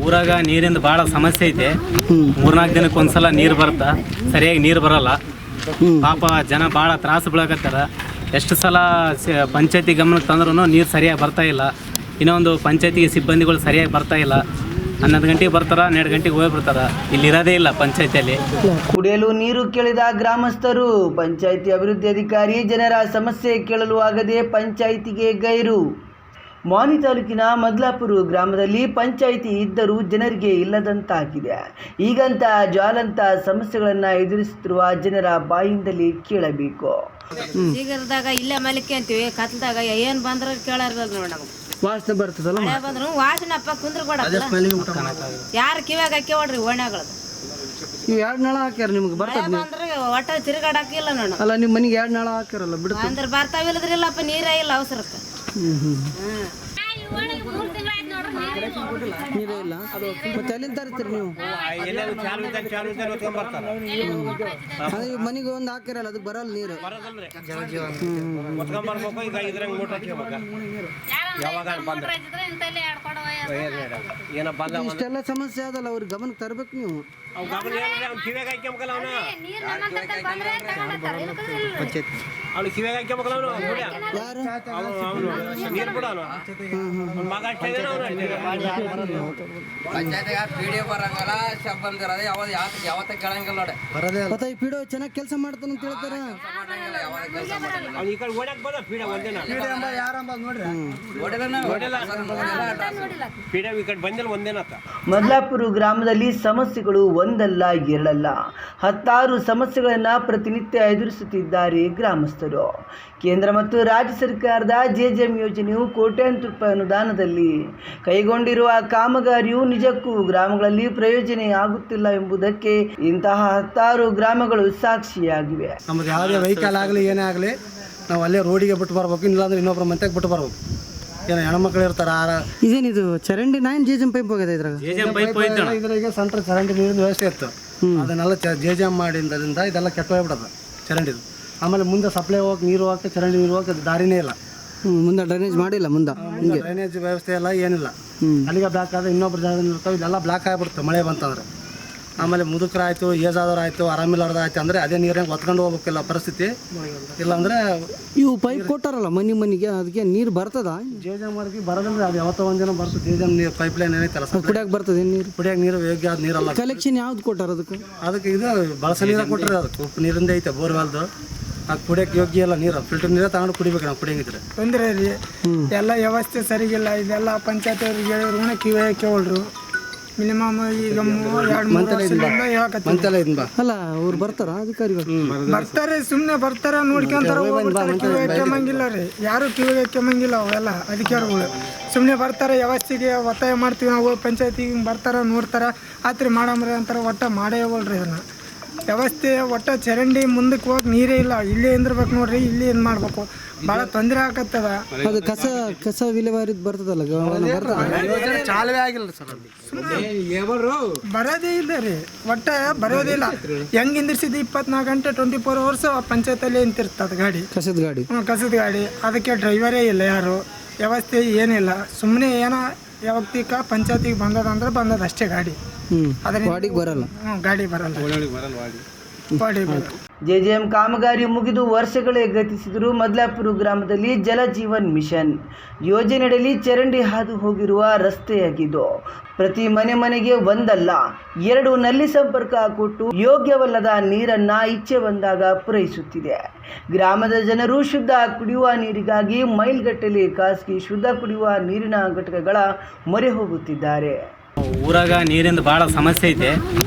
ಊರಾಗ ನೀರಿಂದ ಭಾಳ ಸಮಸ್ಯೆ ಐತೆ. 3-4 ದಿನಕ್ಕೆ ಒಂದ್ಸಲ ನೀರು ಬರ್ತಾ, ಸರಿಯಾಗಿ ನೀರು ಬರಲ್ಲ. ಪಾಪ ಜನ ಭಾಳ ತ್ರಾಸು ಬೀಳಕತ್ತಾರ. ಎಷ್ಟು ಸಲ ಪಂಚಾಯತಿ ಗಮನಕ್ಕೆ ತಂದ್ರೂ ನೀರು ಸರಿಯಾಗಿ ಬರ್ತಾ ಇಲ್ಲ. ಇನ್ನೊಂದು ಪಂಚಾಯತಿಗೆ ಸಿಬ್ಬಂದಿಗಳು ಸರಿಯಾಗಿ ಬರ್ತಾ ಇಲ್ಲ. 11 ಗಂಟೆಗೆ ಬರ್ತಾರ, 12 ಗಂಟೆಗೆ ಹೋಗ್ಬಿಡ್ತಾರ. ಇಲ್ಲಿ ಇರೋದೇ ಇಲ್ಲ ಪಂಚಾಯತಿಯಲ್ಲಿ. ಕುಡಿಯಲು ನೀರು ಕೇಳಿದ ಗ್ರಾಮಸ್ಥರು ಪಂಚಾಯಿತಿ ಅಭಿವೃದ್ಧಿ ಅಧಿಕಾರಿ ಜನರ ಸಮಸ್ಯೆ ಕೇಳಲು ಆಗದೆ ಪಂಚಾಯಿತಿಗೆ ಗೈರು. ಮಾನಿ ತಾಲೂಕಿನ ಮದ್ಲಾಪುರ ಗ್ರಾಮದಲ್ಲಿ ಪಂಚಾಯಿತಿ ಇದ್ದರೂ ಜನರಿಗೆ ಇಲ್ಲದಂತಾಗಿದೆ. ಈಗಂತ ಜ್ವಾಲಂತ ಸಮಸ್ಯೆಗಳನ್ನು ಎದುರಿಸುತ್ತಿರುವ ಜನರ ಬಾಯಿಂದಲೇ ಕೇಳಬೇಕು. ಸಿಗರದಾಗ ಇಲ್ಲೇ ಮಲಿಕೆ ಅಂತೀವಿ, ಕತ್ಲದಾಗ ಏನು ಬಂದ್ರೆ ಕೇಳಾರ ನೋಡ. ವಾಸನೆ ಬರ್ತದಲ್ಲ, ಮಳೆ ಬಂದ್ರು ವಾಸನಪ್ಪ ಕುಂದ್ರ ಕೊಡಲ್ಲ. ಯಾರು ಕಿವ್ಯಾಗ ಹಾಕ್ಯವಳ್ರಿ ಓಣ್ಯಾಗಳು. ನೀವು 2 ನಳ ಹಾಕ್ಯಾರ, ನಿಮ್ಗೆ ಬರ್ತದ ಬಂದ್ರೆ ಒಟ್ಟ ತಿರುಗಾಡಕ್ಕಿಲ್ಲ ನೋಡ. ಅಲ್ಲ, ನಿಮ್ಮ ಮನೆಗೆ 2 ನಳ ಹಾಕ್ಯಾರಲ್ಲ, ಬಿಡುತ್ತ ಅಂದ್ರೆ ಬರ್ತಾವಿಲ್ಲದ್ರಿಲ್ಲಪ್ಪ, ನೀರೇ ಇಲ್ಲ ಅವಸರಕ್ಕೆ. ನೀರೇ ಇಲ್ಲ. ಮತ್ತೆ ಎಲ್ಲಿಂದ ತರ್ತೀರಿ ನೀವು? ಅದೇ ಮನೆಗೆ ಒಂದು ಹಾಕ್ಯಾರಲ್ಲ, ಅದಕ್ಕೆ ಬರಲ್ಲ ನೀರು. ಇಷ್ಟೆಲ್ಲ ಸಮಸ್ಯೆ ಆದಲ್ಲ, ಅವ್ರಿಗೆ ಗಮನಕ್ಕೆ ತರ್ಬೇಕು ನೀವು. ಪಿಡಿಒ ಚೆನ್ನಾಗಿ ಕೆಲಸ ಮಾಡ್ತಾನೆ ಅಂತ ಹೇಳ್ತಾರೆ. ಮದ್ಲಾಪುರ ಗ್ರಾಮದಲ್ಲಿ ಸಮಸ್ಯೆಗಳು ಒಂದಲ್ಲ ಎರಡಲ್ಲ, 10 ಸಮಸ್ಯೆಗಳನ್ನು ಪ್ರತಿನಿತ್ಯ ಎದುರಿಸುತ್ತಿದ್ದಾರೆ ಗ್ರಾಮಸ್ಥರು. ಕೇಂದ್ರ ಮತ್ತು ರಾಜ್ಯ ಸರ್ಕಾರದ ಜೆಜೆಎಂ ಯೋಜನೆಯು ಕೋಟ್ಯಾಂತರ ರೂಪಾಯಿ ಅನುದಾನದಲ್ಲಿ ಕೈಗೊಂಡಿರುವ ಕಾಮಗಾರಿಯು ನಿಜಕ್ಕೂ ಗ್ರಾಮಗಳಲ್ಲಿ ಪ್ರಯೋಜನ ಆಗುತ್ತಿಲ್ಲ ಎಂಬುದಕ್ಕೆ ಇಂತಹ 10 ಗ್ರಾಮಗಳು ಸಾಕ್ಷಿಯಾಗಿವೆ. ನಮ್ದು ಯಾವುದೇ ವೆಹಿಕಲ್ ಆಗಲಿ ಏನೇ ಆಗಲಿ ನಾವು ಅಲ್ಲೇ ರೋಡಿಗೆ ಬಿಟ್ಟು ಬರ್ಬೇಕು, ಇಲ್ಲಾಂದ್ರೆ ಇನ್ನೊಬ್ಬರ ಮಂತ್ಯಾಗ ಬಿಟ್ಟು ಬರ್ಬೇಕು. ಏನೋ ಹೆಣ್ಮಕ್ಳು ಇರ್ತಾರ. ಇದೇನಿದು ಚರಂಡಿ 9 ಜೆಜೆಎಂ ಪೈಪ್ ಹೋಗಿದೆ ಇದ್ರಾಗ ಸೆಂಟ್ರ್ ಚರಂಡಿ ನೀರಿನ ವ್ಯವಸ್ಥೆ ಇತ್ತು. ಅದನ್ನೆಲ್ಲ ಜೆಜೆಎಂ ಮಾಡಿದ್ರಿಂದ ಇದೆಲ್ಲ ಕೆಟ್ಟ ಹೋಗ್ಬಿಡೋದು ಚರಂಡಿದು. ಆಮೇಲೆ ಮುಂದೆ ಸಪ್ಲೈ ಹೋಗಕ್ಕೆ ನೀರು ಹೋಗಕ್ಕೆ ಚರಂಡಿ ನೀರು ಹೋಗಕ್ಕೆ ದಾರಿನೇ ಇಲ್ಲ. ಮುಂದೆ ಡ್ರೈನೇಜ್ ಮಾಡಿಲ್ಲ, ಮುಂದೆ ಡ್ರೈನೇಜ್ ವ್ಯವಸ್ಥೆ ಎಲ್ಲ ಏನಿಲ್ಲ. ಅಲ್ಲಿಗೆ ಬ್ಲಾಕ್ ಆದ್ರೆ ಇನ್ನೊಬ್ರು ಜಾಗದಲ್ಲಿ ಇರ್ತಾವೆ, ಇದೆಲ್ಲ ಬ್ಲಾಕ್ ಆಗಿಬಿಡುತ್ತೆ ಮಳೆ ಬಂತಂದ್ರೆ. ಆಮೇಲೆ ಮುದುಕರಾಯ್ತು, ಏಜಾದವ್ರಾಯ್ತು, ಆರಾಮಿಲ್ಲಾರ್ದಾಯ್ತು ಅಂದರೆ ಅದೇ ನೀರಾಗ ಹೊತ್ಕೊಂಡು ಹೋಗ್ಬೇಕಿಲ್ಲ ಪರಿಸ್ಥಿತಿ. ಇಲ್ಲಾಂದ್ರೆ ಇವು ಪೈಪ್ ಕೊಟ್ಟಾರಲ್ಲ ಮನೆಗೆ, ಅದಕ್ಕೆ ನೀರು ಬರ್ತದ. ಜೆಜೆಎಂ ಅವ್ರಿಗೆ ಬರೋದಂದ್ರೆ ಅದು ಯಾವತ್ತೋ ಒಂದಿನ ಬರ್ತದೆ. ಜೆಜೆಎಂ ನೀರು ಪೈಪ್ ಲೈನ್ ಏನೈತಲ್ಲ, ಕುಡಿಯೋಕೆ ಬರ್ತದೆ ನೀರು. ಕುಡಿಯೋಕೆ ನೀರು ಯೋಗ್ಯ ಆದ ನೀರಲ್ಲ. ಕಲೆಕ್ಷನ್ ಯಾವ್ದು ಕೊಟ್ಟಾರ ಅದಕ್ಕೆ ಇದು ಬಳಸ ನೀರು ಕೊಟ್ಟರೆ, ಅದಕ್ಕೆ ಉಪ್ಪು ನೀರಿಂದ ಐತೆ ಬೋರ್ವೆಲ್ದು. ಅದು ಕುಡಿಯೋಕೆ ಯೋಗ್ಯ ಇಲ್ಲ ನೀರು, ಫಿಲ್ಟರ್ ನೀರೇ ತಗೊಂಡು ಕುಡಿಬೇಕು ನಾವು ಕುಡಿಯಂಗಿದ್ರೆ. ತೊಂದರೆ ಇಲ್ಲಿ ಎಲ್ಲ ವ್ಯವಸ್ಥೆ ಸರಿಗಿಲ್ಲ. ಇದೆಲ್ಲ ಪಂಚಾಯತ್ ಅವ್ರಿಗೆ ಹೇಳಿದ್ರು ಕಿವಿ ಕೇಳ್ರು. ಮಿನಿಮಮ್ ಈಗ 2-3 ಮಂತೆಲ್ಲ ಅಲ್ಲ, ಅವ್ರು ಬರ್ತಾರ ಅಧಿಕಾರಿಗಳು? ಬರ್ತಾರೆ, ಸುಮ್ಮನೆ ಬರ್ತಾರ, ನೋಡ್ಕೊಂತಾರ, ಕಿವಿ ಕೆಮ್ಮಂಗಿಲ್ಲ ರೀ. ಯಾರು ಕಿವಿಗೆ ಕೆಮ್ಮಂಗಿಲ್ಲ. ಅವೆಲ್ಲ ಅಧಿಕಾರಿಗಳು ಸುಮ್ಮನೆ ಬರ್ತಾರೆ, ವ್ಯವಸ್ಥೆಗೆ ಒತ್ತಾಯ ಮಾಡ್ತೀವಿ ನಾವು. ಪಂಚಾಯತಿಗೆ ಬರ್ತಾರ, ನೋಡ್ತಾರ, ಆತ್ರಿ ಮಾಡಮ್ರಿ ಅಂತಾರೆ. ಒಟ್ಟ ಮಾಡೇ ಹೋಗಲ್ರಿ ಅದನ್ನು. ವ್ಯವಸ್ಥೆ ಒಟ್ಟ ಚರಂಡಿ ಮುಂದಕ್ಕೆ ಹೋಗಿ ನೀರೇ ಇಲ್ಲ. ಇಲ್ಲೇ ಇಂದಿರ್ಬೇಕು ನೋಡ್ರಿ, ಇಲ್ಲಿ ಏನು ಮಾಡ್ಬೇಕು, ಭಾಳ ತೊಂದರೆ ಆಗತ್ತದ. ಅದು ಕಸ ವಿಲೇವಾರಿ ಬರ್ತದಲ್ಲ, ಚಾಲವೇ ಆಗಿಲ್ಲ ಸರ್. ಬರೋದೇ ಇಲ್ಲ ರೀ, ಒಟ್ಟ ಬರೋದಿಲ್ಲ. ಹೆಂಗೆ ಇಂದಿರ್ಸಿದ್ದು 24 ಗಂಟೆ 24 ಅವರ್ಸ್ ಪಂಚಾಯತಲ್ಲೇ ನಿಂತಿರ್ತದೆ ಗಾಡಿ, ಕಸದ ಗಾಡಿ. ಅದಕ್ಕೆ ಡ್ರೈವರೇ ಇಲ್ಲ, ಯಾರು ವ್ಯವಸ್ಥೆ ಏನಿಲ್ಲ. ಸುಮ್ಮನೆ ಏನೋ ಯಾವತ್ತಿಕ ಪಂಚಾಯತಿಗೆ ಬಂದದಂದ್ರೆ ಬಂದದ ಅಷ್ಟೇ ಗಾಡಿ. ಗಾಡಿ ಬರಲ್ಲ. ಜೆಜೆಎಂ ಕಾಮಗಾರಿ ಮುಗಿದು ವರ್ಷಗಳೇ ಗತಿಸಿದರೂ ಮದ್ಲಾಪುರ ಗ್ರಾಮದಲ್ಲಿ ಜಲ ಜೀವನ್ ಮಿಷನ್ ಯೋಜನೆಯಡಿ ಚರಂಡಿ ಹಾದು ಹೋಗಿರುವ ರಸ್ತೆಯಾಗಿದ್ದು ಪ್ರತಿ ಮನೆಗೆ ಒಂದಲ್ಲ 2 ನಲ್ಲಿ ಸಂಪರ್ಕ ಕೊಟ್ಟು ಯೋಗ್ಯವಲ್ಲದ ನೀರನ್ನ ಇಚ್ಛೆ ಬಂದಾಗ ಪೂರೈಸುತ್ತಿದೆ. ಗ್ರಾಮದ ಜನರು ಶುದ್ಧ ಕುಡಿಯುವ ನೀರಿಗಾಗಿ ಮೈಲ್ಗಟ್ಟಲೆ ಖಾಸಗಿ ಶುದ್ಧ ಕುಡಿಯುವ ನೀರಿನ ಘಟಕಗಳ ಮೊರೆ ಹೋಗುತ್ತಿದ್ದಾರೆ. ಊರಾಗ ನೀರಿಂದ ಭಾಳ ಸಮಸ್ಯೆ ಐತೆ.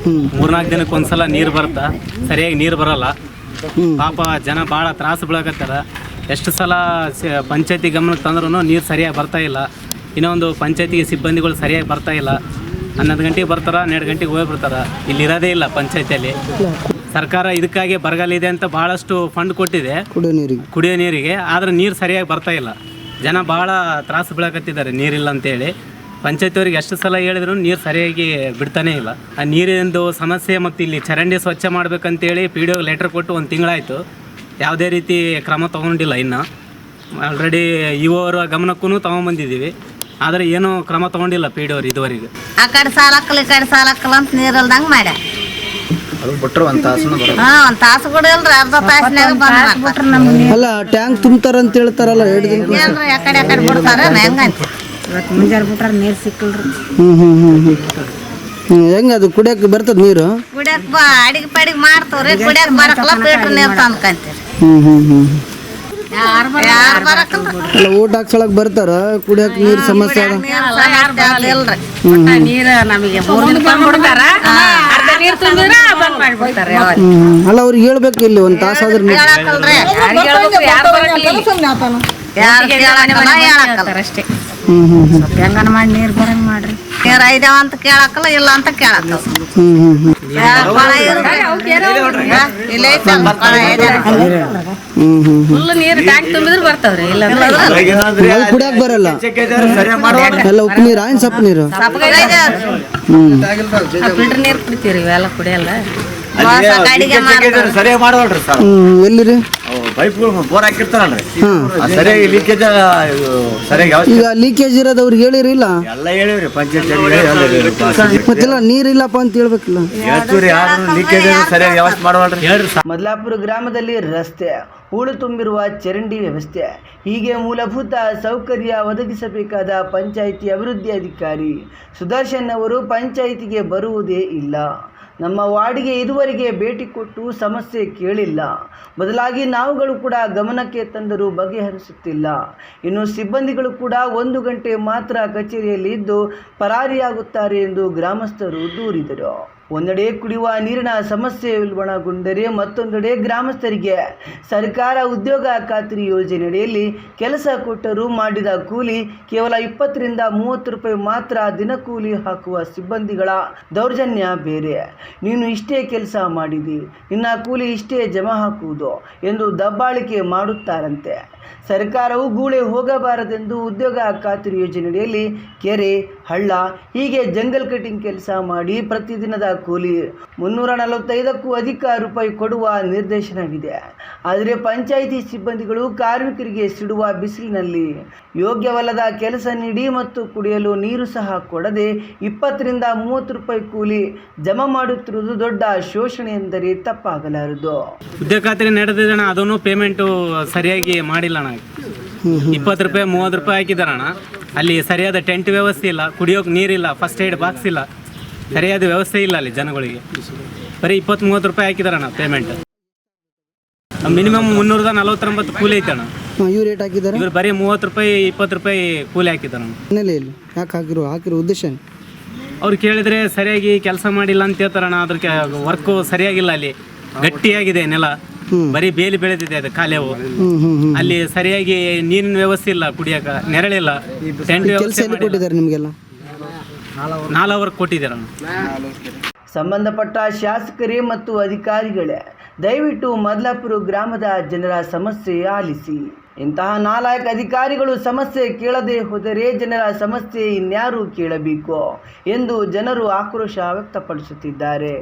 3-4 ದಿನಕ್ಕೆ ಒಂದ್ಸಲ ನೀರು ಬರ್ತಾ, ಸರಿಯಾಗಿ ನೀರು ಬರಲ್ಲ. ಪಾಪ ಜನ ಭಾಳ ತ್ರಾಸು ಬೀಳಕತ್ತಾರ. ಎಷ್ಟು ಸಲ ಪಂಚಾಯತಿ ಗಮನಕ್ಕೆ ತಂದ್ರೂ ನೀರು ಸರಿಯಾಗಿ ಬರ್ತಾ ಇಲ್ಲ. ಇನ್ನೊಂದು ಪಂಚಾಯತಿಗೆ ಸಿಬ್ಬಂದಿಗಳು ಸರಿಯಾಗಿ ಬರ್ತಾ ಇಲ್ಲ. 11 ಗಂಟೆಗೆ ಬರ್ತಾರ, 12 ಗಂಟೆಗೆ ಹೋಗ್ಬಿಡ್ತಾರ. ಇಲ್ಲಿ ಇರೋದೇ ಇಲ್ಲ ಪಂಚಾಯತಿಯಲ್ಲಿ. ಸರ್ಕಾರ ಇದಕ್ಕಾಗಿ ಬರಗಾಲ ಇದೆ ಅಂತ ಭಾಳಷ್ಟು ಫಂಡ್ ಕೊಟ್ಟಿದೆ ಕುಡಿಯೋ ನೀರಿಗೆ, ಆದರೆ ನೀರು ಸರಿಯಾಗಿ ಬರ್ತಾ ಇಲ್ಲ. ಜನ ಭಾಳ ತ್ರಾಸು ಬೀಳಕತ್ತಿದ್ದಾರೆ ನೀರಿಲ್ಲ ಅಂತೇಳಿ. ಪಂಚಾಯತಿಯವ್ರಿಗೆ ಎಷ್ಟು ಸಲ ಹೇಳಿದ್ರು ನೀರು ಸರಿಯಾಗಿ ಬಿಡ್ತಾನೇ ಇಲ್ಲ. ಆ ನೀರಿಂದು ಸಮಸ್ಯೆ ಮತ್ತು ಇಲ್ಲಿ ಚರಂಡಿ ಸ್ವಚ್ಛ ಮಾಡಬೇಕಂತೇಳಿ PDO ಲೆಟ್ರ್ ಕೊಟ್ಟು 1 ತಿಂಗಳಾಯಿತು. ಯಾವುದೇ ರೀತಿ ಕ್ರಮ ತೊಗೊಂಡಿಲ್ಲ. ಇನ್ನು ಆಲ್ರೆಡಿ ಇವರ ಗಮನಕ್ಕೂ ತೊಗೊಂಬಂದಿದ್ದೀವಿ. ಆದರೆ ಏನೂ ಕ್ರಮ ತಗೊಂಡಿಲ್ಲ ಪಿ ಡಿ ಅವ್ರು ಇದುವರೆಗೆ. ಆ ಕಡೆ ಸಾಲ ಹಾಕಲ್ಲ ಈ ಕಡೆ ಸಾಲ ಹಾಕಲ್ಲ ಅಂತ ನೀರಲ್ದಂಗೆ ಮಾಡ್ಯಾರ. ಒಂದ್ ತಾಸು ಕೂಡ ಇಲ್ರಿ, ಅರ್ಧ ತಾಸಿನಾಗ ಬಂದ್ ಅಲ್ಲ ಟ್ಯಾಂಕ್ ತುಂಬ್ತಾರ ಅಂತ ಹೇಳ್ತಾರಲ್ಲ 2 ದಿನ ಏನ್ರಿ ಆ ಕಡೆ ಬಿಡ್ತಾರ ಹೆಂಗಂತ ಮುಂಜಾನೆ ಬಿಟ್ರ ನೀರು ಸಿಕ್ಕಲ್ರಿ. ಹೆಂಗ ಅದು ಕುಡಿಯಕ್ಕೆ ಬರ್ತದ ನೀರು? ಕುಡಿಯಕ್ ಅಡಿಗೆ ಪಡಿಗೆ ಮಾಡ್ತವ್ರಿ, ಕುಡಿಯಕ್ ಬರಕಲ್ಲ ಫಿಲ್ಟರ್ ನೀರು ತಂದ್ಕಂತೀರಿ. ಯಾರು ಬರಕಲ್ರಿ. ಅಲ್ಲ ಊಟ ಹಾಕ್ಸಳಕ್ ಬರ್ತಾರ, ಕುಡಿಯಕ್ ನೀರ್ ಸಮಸ್ಯೆ ಅದ. ನೀರು ನಮಗೆ 3 ದಿನ ಬಂದ್ಬಿಡ್ತಾರ, ಅರ್ಧ ನೀರು ತುಂಬಿದ್ರ ಬಂದ್ ಮಾಡ್ಬಿಡ್ತಾರೆ. ಅಲ್ಲ ಅವ್ರಿಗೆ ಹೇಳ್ಬೇಕು, ಇಲ್ಲಿ 1 ತಾಸು ಆದ್ರೆ ನೀರು ಹೇಳಕಲ್ರಿ, ಯಾರು ಹೇಳಕಲ್ಲ ಅಷ್ಟೇ. ಹೆಂಗನ ಮಾಡಿ ನೀರು ಬರಂಗ್ ಮಾಡ್ರಿ. ನೀರು ಐದವ ಅಂತ ಕೇಳಕಲ್ಲ, ಇಲ್ಲ ಅಂತ ಕೇಳಕಲ್ಲ. ಫುಲ್ ನೀರು ಟ್ಯಾಂಕ್ ತುಂಬಿದ್ರೆ ಬರ್ತಾವ್ರಿ, ಇಲ್ಲ ಕುಡಿಯಕ್ ಬರಲ್ಲ. ಎಲ್ಲ ಉಪ್ಪು ನೀರು ಆಯ್ನ್ ಸಪ್ಪು ನೀರು? ಫಿಲ್ಟರ್ ನೀರು ಕುಡಿತೀರಿ, ಇವೆಲ್ಲ ಕುಡಿಯಲ್ಲ. ಎಲ್ಲಿರಿ ಬೋರ್ ಹಾಕಿರ್ತಾರಲ್ರಿ, ಸರಿಯಾಗಿ ಲೀಕೇಜ್ ಸರಿಯಾಗಿ ಈಗ ಲೀಕೇಜ್ ಇರೋದು ಅವ್ರಿಗೆ ಹೇಳಿರಿಲ್ಲ? ಎಲ್ಲ ಹೇಳಿವ್ರಿ, ಪಂಚಾಯತ್ ಮತ್ತೆಲ್ಲ ನೀರಿಲ್ಲಪ್ಪ ಅಂತ ಹೇಳ್ಬೇಕಿಲ್ಲ? ಲೀಕೇಜ್ ಸರಿಯಾಗಿ ವ್ಯವಸ್ಥೆ ಮಾಡೋಲ್ರಿ. ಮದಲಾಪುರ ಗ್ರಾಮದಲ್ಲಿ ರಸ್ತೆ, ಹೂಳು ತುಂಬಿರುವ ಚರಂಡಿ ವ್ಯವಸ್ಥೆ, ಹೀಗೆ ಮೂಲಭೂತ ಸೌಕರ್ಯ ಒದಗಿಸಬೇಕಾದ ಪಂಚಾಯಿತಿ ಅಭಿವೃದ್ಧಿ ಅಧಿಕಾರಿ ಸುದರ್ಶನ್ ಅವರು ಪಂಚಾಯಿತಿಗೆ ಬರುವುದೇ ಇಲ್ಲ. ನಮ್ಮ ವಾರ್ಡಿಗೆ ಇದುವರೆಗೆ ಭೇಟಿ ಕೊಟ್ಟು ಸಮಸ್ಯೆ ಕೇಳಿಲ್ಲ. ಬದಲಾಗಿ ನಾವುಗಳು ಕೂಡ ಗಮನಕ್ಕೆ ತಂದರೂ ಬಗೆಹರಿಸುತ್ತಿಲ್ಲ. ಇನ್ನು ಸಿಬ್ಬಂದಿಗಳು ಕೂಡ 1 ಗಂಟೆ ಮಾತ್ರ ಕಚೇರಿಯಲ್ಲಿ ಇದ್ದು ಪರಾರಿಯಾಗುತ್ತಾರೆ ಎಂದು ಗ್ರಾಮಸ್ಥರು ದೂರಿದರು. ಒಂದೆಡೆ ಕುಡಿಯುವ ನೀರಿನ ಸಮಸ್ಯೆ ಉಲ್ಬಣಗೊಂಡರೆ ಮತ್ತೊಂದೆಡೆ ಗ್ರಾಮಸ್ಥರಿಗೆ ಸರ್ಕಾರ ಉದ್ಯೋಗ ಖಾತ್ರಿ ಯೋಜನೆಯಡಿಯಲ್ಲಿ ಕೆಲಸ ಕೊಟ್ಟರೂ ಮಾಡಿದ ಕೂಲಿ ಕೇವಲ 20 ರಿಂದ 30 ರೂಪಾಯಿ ಮಾತ್ರ ದಿನಕೂಲಿ ಹಾಕುವ ಸಿಬ್ಬಂದಿಗಳ ದೌರ್ಜನ್ಯ ಬೇರೆ. ನೀನು ಇಷ್ಟೇ ಕೆಲಸ ಮಾಡಿದಿ, ನಿನ್ನ ಕೂಲಿ ಇಷ್ಟೇ ಜಮಾ ಹಾಕುವುದು ಎಂದು ದಬ್ಬಾಳಿಕೆ ಮಾಡುತ್ತಾರಂತೆ. ಸರ್ಕಾರವು ಗೂಳೆ ಹೋಗಬಾರದೆಂದು ಉದ್ಯೋಗ ಖಾತ್ರಿ ಯೋಜನೆಯಡಿಯಲ್ಲಿ ಕೆರೆ, ಹಳ್ಳ ಹೀಗೆ ಜಂಗಲ್ ಕಟಿಂಗ್ ಕೆಲಸ ಮಾಡಿ ಪ್ರತಿದಿನದ ಕೂಲಿ 345ಕ್ಕೂ ಅಧಿಕ ರೂಪಾಯಿ ಕೊಡುವ ನಿರ್ದೇಶನವಿದೆ. ಆದರೆ ಪಂಚಾಯಿತಿ ಸಿಬ್ಬಂದಿಗಳು ಕಾರ್ಮಿಕರಿಗೆ ಸಿಡುವ ಬಿಸಿಲಿನಲ್ಲಿ ಯೋಗ್ಯವಲ್ಲದ ಕೆಲಸ ನೀಡಿ ಮತ್ತು ಕುಡಿಯಲು ನೀರು ಸಹ ಕೊಡದೆ 20 ರಿಂದ 30 ರೂಪಾಯಿ ಕೂಲಿ ಜಮಾ ಮಾಡುತ್ತಿರುವುದು ದೊಡ್ಡ ಶೋಷಣೆ ಎಂದರೆ ತಪ್ಪಾಗಲಾರದು. ಉದ್ಯೋಗ ಖಾತ್ರಿ ನಡೆದಿದ್ದಣ, ಅದನ್ನು ಪೇಮೆಂಟು ಸರಿಯಾಗಿ ಮಾಡಿಲ್ಲ ಅಣ್ಣ. 20 ರೂಪಾಯಿ 30 ರೂಪಾಯಿ ಹಾಕಿದಾರಣ. ಅಲ್ಲಿ ಸರಿಯಾದ ಟೆಂಟ್ ವ್ಯವಸ್ಥೆ ಇಲ್ಲ, ಕುಡಿಯೋಕೆ ನೀರಿಲ್ಲ, ಫಸ್ಟ್ ಏಡ್ ಬಾಕ್ಸ್ ಇಲ್ಲ, ಸರಿಯಾದ ವ್ಯವಸ್ಥೆ ಇಲ್ಲ ಅಲ್ಲಿ ಜನಗಳಿಗೆ. ಬರೀ 20-30 ರೂಪಾಯಿ ಹಾಕಿದಾರಣ ಪೇಮೆಂಟ್. ಮಿನಿಮಮ್ 349 ಕೂಲಿ ಐತಣ್ಣ. ಇವ್ರು ರೇಟ್ ಹಾಕಿದಾರೆ, ಇವ್ರು ಬರೀ 30 ರೂಪಾಯಿ 20 ರೂಪಾಯಿ ಕೂಲಿ ಹಾಕಿದಾರ. ಯಾಕೆ ಹಾಕಿರೋ ಉದ್ದೇಶ? ಅವ್ರು ಕೇಳಿದ್ರೆ ಸರಿಯಾಗಿ ಕೆಲಸ ಮಾಡಿಲ್ಲ ಅಂತ ಹೇಳ್ತಾರಣ್ಣ. ಅದ್ರ ವರ್ಕು ಸರಿಯಾಗಿಲ್ಲ, ಅಲ್ಲಿ ಗಟ್ಟಿಯಾಗಿದೆ ನೆಲ, ಬರೀ ಬೇಲಿ ಬೆಳೆದಿದೆ ಅದು ಕಾಲೇವು. ಅಲ್ಲಿ ಸರಿಯಾಗಿ ನೀರಿನ ವ್ಯವಸ್ಥೆ ಇಲ್ಲ, ಕುಡಿಯಕ ನೆರಳಿಲ್ಲ, ಟೆಂಟ್ ವ್ಯವಸ್ಥೆ ಕೊಟ್ಟಿದ್ದಾರೆ ನಿಮಗೆಲ್ಲ 4 ಅವರ್ ಕೊಟ್ಟಿದ್ದಾರೆ. ಸಂಬಂಧಪಟ್ಟ ಶಾಸಕರೇ ಮತ್ತು ಅಧಿಕಾರಿಗಳೇ, ದಯವಿಟ್ಟು ಮದಲಾಪುರ ಗ್ರಾಮದ ಜನರ ಸಮಸ್ಯೆ ಆಲಿಸಿ. ಇಂತಹ ನಾಲಾಯಕ ಅಧಿಕಾರಿಗಳು ಸಮಸ್ಯೆ ಕೇಳದೆ ಹೋದರೆ ಜನರ ಸಮಸ್ಯೆ ಇನ್ಯಾರು ಕೇಳಬೇಕು ಎಂದು ಜನರು ಆಕ್ರೋಶ ವ್ಯಕ್ತಪಡಿಸುತ್ತಿದ್ದಾರೆ.